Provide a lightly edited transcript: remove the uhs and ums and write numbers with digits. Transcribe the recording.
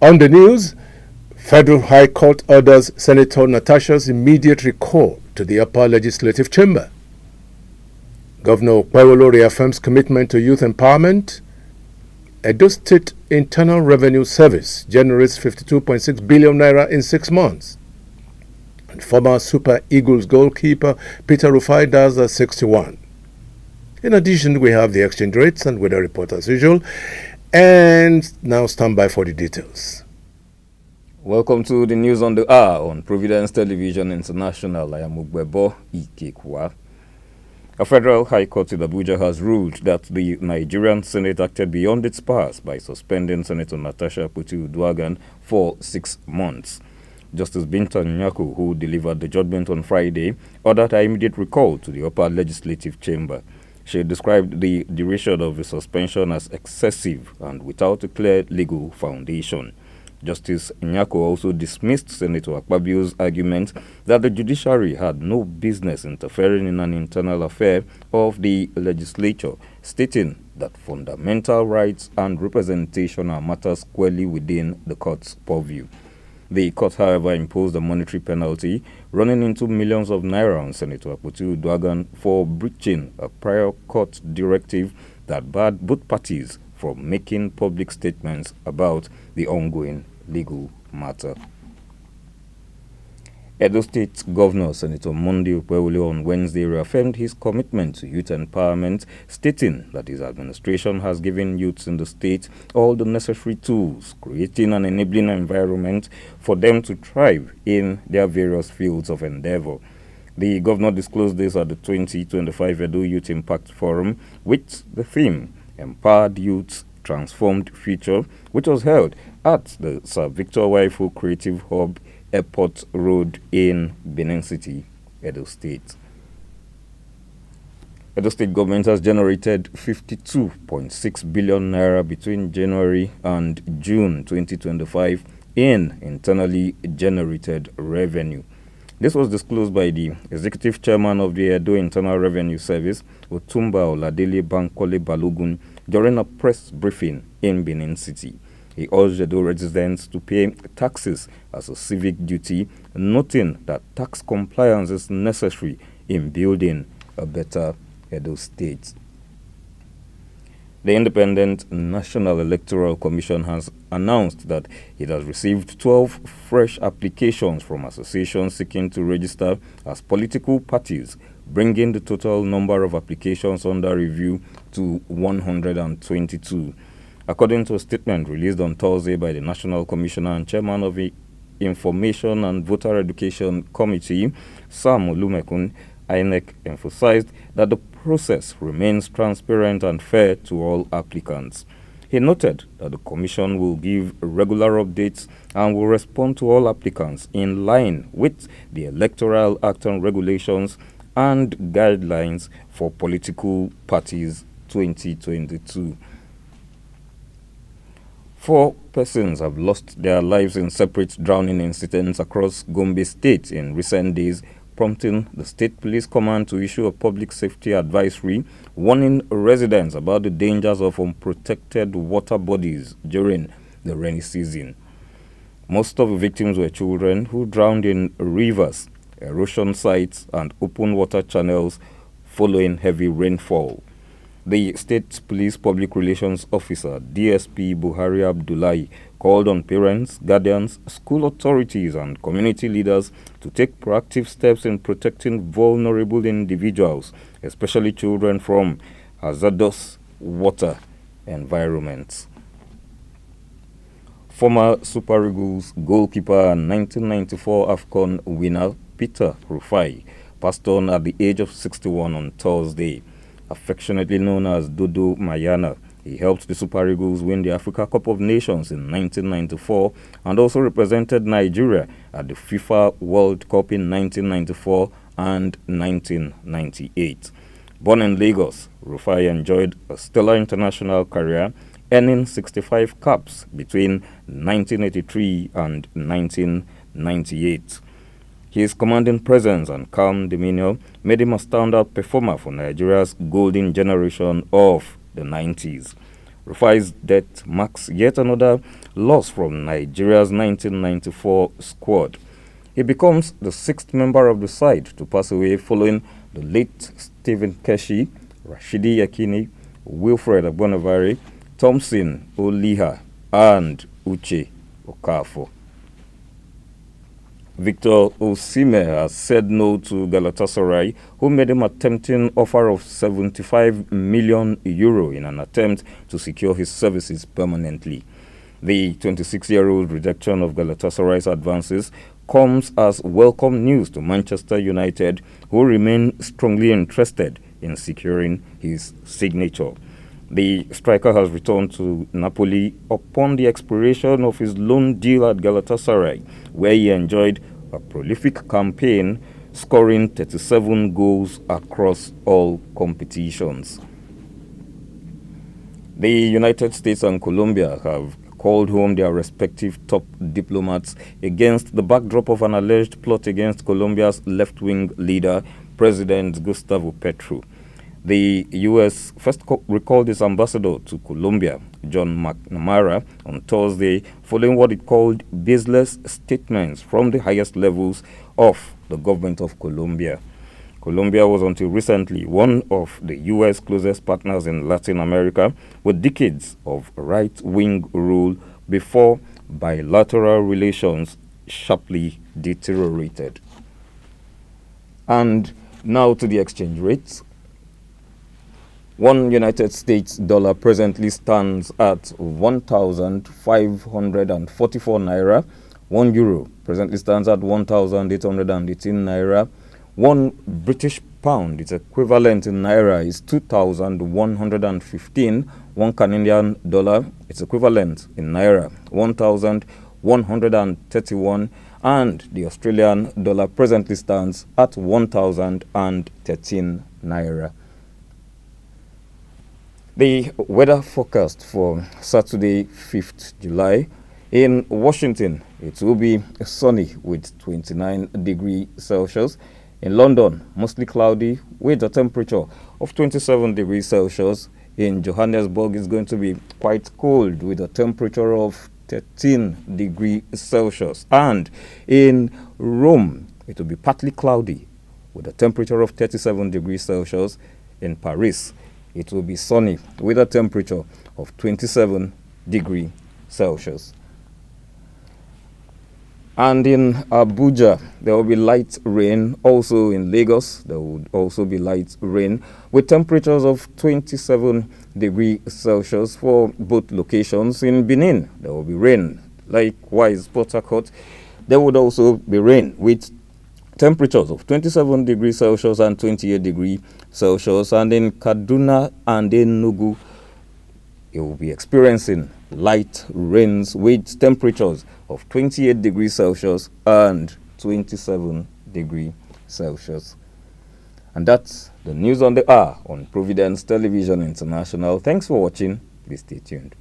On the news, Federal High Court orders Senator Natasha'S immediate recall to the upper legislative chamber. Governor Akpabio reaffirms commitment to youth empowerment. Edo State Internal Revenue Service generates 52.6 billion naira in 6 months. And former Super Eagles goalkeeper Peter Rufai dies at 61. In addition, we have the exchange rates and weather report as usual. And now stand by for the details. Welcome to the news on the hour on Providence Television International. I am Ugbebo Ikekwa. A federal high court in Abuja has ruled that the Nigerian Senate acted beyond its powers by suspending Senator Natasha Akpabio for 6 months. Justice Binta Nyako, who delivered the judgment on Friday, ordered her immediate recall to the upper legislative chamber. She described the duration of the suspension as excessive and without a clear legal foundation. Justice Nyako also dismissed Senator Akpabio's argument that the judiciary had no business interfering in an internal affair of the legislature, stating that fundamental rights and representation are matters squarely within the court's purview. The court, however, imposed a monetary penalty running into millions of naira on Senator Akpabio for breaching a prior court directive that barred both parties from making public statements about the ongoing legal matter. Edo State Governor Senator Monday Akpabio on Wednesday reaffirmed his commitment to youth empowerment, stating that his administration has given youths in the state all the necessary tools, creating an enabling environment for them to thrive in their various fields of endeavor. The governor disclosed this at the 2025 Edo Youth Impact Forum with the theme Empowered Youths, Transformed Future, which was held at the Sir Victor Waifu Creative Hub, Airport Road in Benin City, Edo State. Edo State government has generated 52.6 billion naira between January and June 2025 in internally generated revenue. This was disclosed by the executive chairman of the Edo Internal Revenue Service, Otumba Oladele Bankole Balogun, during a press briefing in Benin City. He urged Edo residents to pay taxes as a civic duty, noting that tax compliance is necessary in building a better Edo State. The Independent National Electoral Commission has announced that it has received 12 fresh applications from associations seeking to register as political parties, bringing the total number of applications under review to 122. According to a statement released on Thursday by the National Commissioner and Chairman of the Information and Voter Education Committee, Sam Olumekun, INEC emphasized that the process remains transparent and fair to all applicants. He noted that the Commission will give regular updates and will respond to all applicants in line with the Electoral Act and Regulations and Guidelines for Political Parties 2022. 4 persons have lost their lives in separate drowning incidents across Gombe State in recent days, prompting the State Police Command to issue a public safety advisory warning residents about the dangers of unprotected water bodies during the rainy season. Most of the victims were children who drowned in rivers, erosion sites, and open water channels following heavy rainfall. The State Police Public Relations Officer, DSP Buhari Abdullahi, called on parents, guardians, school authorities, and community leaders to take proactive steps in protecting vulnerable individuals, especially children, from hazardous water environments. Former Super Eagles goalkeeper and 1994 AFCON winner Peter Rufai passed on at the age of 61 on Thursday. Affectionately known as Dodo Mayana, he helped the Super Eagles win the Africa Cup of Nations in 1994 and also represented Nigeria at the FIFA World Cup in 1994 and 1998. Born in Lagos, Rufai enjoyed a stellar international career, earning 65 caps between 1983 and 1998. His commanding presence and calm demeanor made him a standout performer for Nigeria's golden generation of the 90s. Rufai's death marks yet another loss from Nigeria's 1994 squad. He becomes the sixth member of the side to pass away following the late Stephen Keshi, Rashidi Yakini, Wilfred Agbonavari, Thompson Oliha, and Uche Okafor. Victor Osimhen has said no to Galatasaray, who made him a tempting offer of €75 million in an attempt to secure his services permanently. The 26-year-old rejection of Galatasaray's advances comes as welcome news to Manchester United, who remain strongly interested in securing his signature. The striker has returned to Napoli upon the expiration of his loan deal at Galatasaray, where he enjoyed a prolific campaign, scoring 37 goals across all competitions. The United States and Colombia have called home their respective top diplomats against the backdrop of an alleged plot against Colombia's left-wing leader, President Gustavo Petro. The U.S. first recalled its ambassador to Colombia, John McNamara, on Thursday, following what it called baseless statements from the highest levels of the government of Colombia. Colombia was until recently one of the U.S. closest partners in Latin America, with decades of right-wing rule before bilateral relations sharply deteriorated. And now to the exchange rates. One United States dollar presently stands at 1,544 naira. 1 euro presently stands at 1,818 naira. 1 British pound, its equivalent in naira, is 2,115. 1 Canadian dollar, its equivalent in naira, 1,131. And the Australian dollar presently stands at 1,013 naira. The weather forecast for Saturday, 5th July. In Washington, it will be sunny with 29 degrees Celsius. In London, mostly cloudy with a temperature of 27 degrees Celsius. In Johannesburg, it's going to be quite cold with a temperature of 13 degrees Celsius. And in Rome, it will be partly cloudy with a temperature of 37 degrees Celsius. In Paris, it will be sunny with a temperature of 27 degrees Celsius. And in Abuja, there will be light rain. Also in Lagos, there would also be light rain with temperatures of 27 degrees Celsius for both locations. In Benin, there will be rain. Likewise, Port Harcourt, there would also be rain with temperatures of 27 degrees Celsius and 28 degrees Celsius. And in Kaduna and Enugu, you will be experiencing light rains with temperatures of 28 degrees Celsius and 27 degrees Celsius. And that's the news on the hour on Providence Television International. Thanks for watching. Please stay tuned.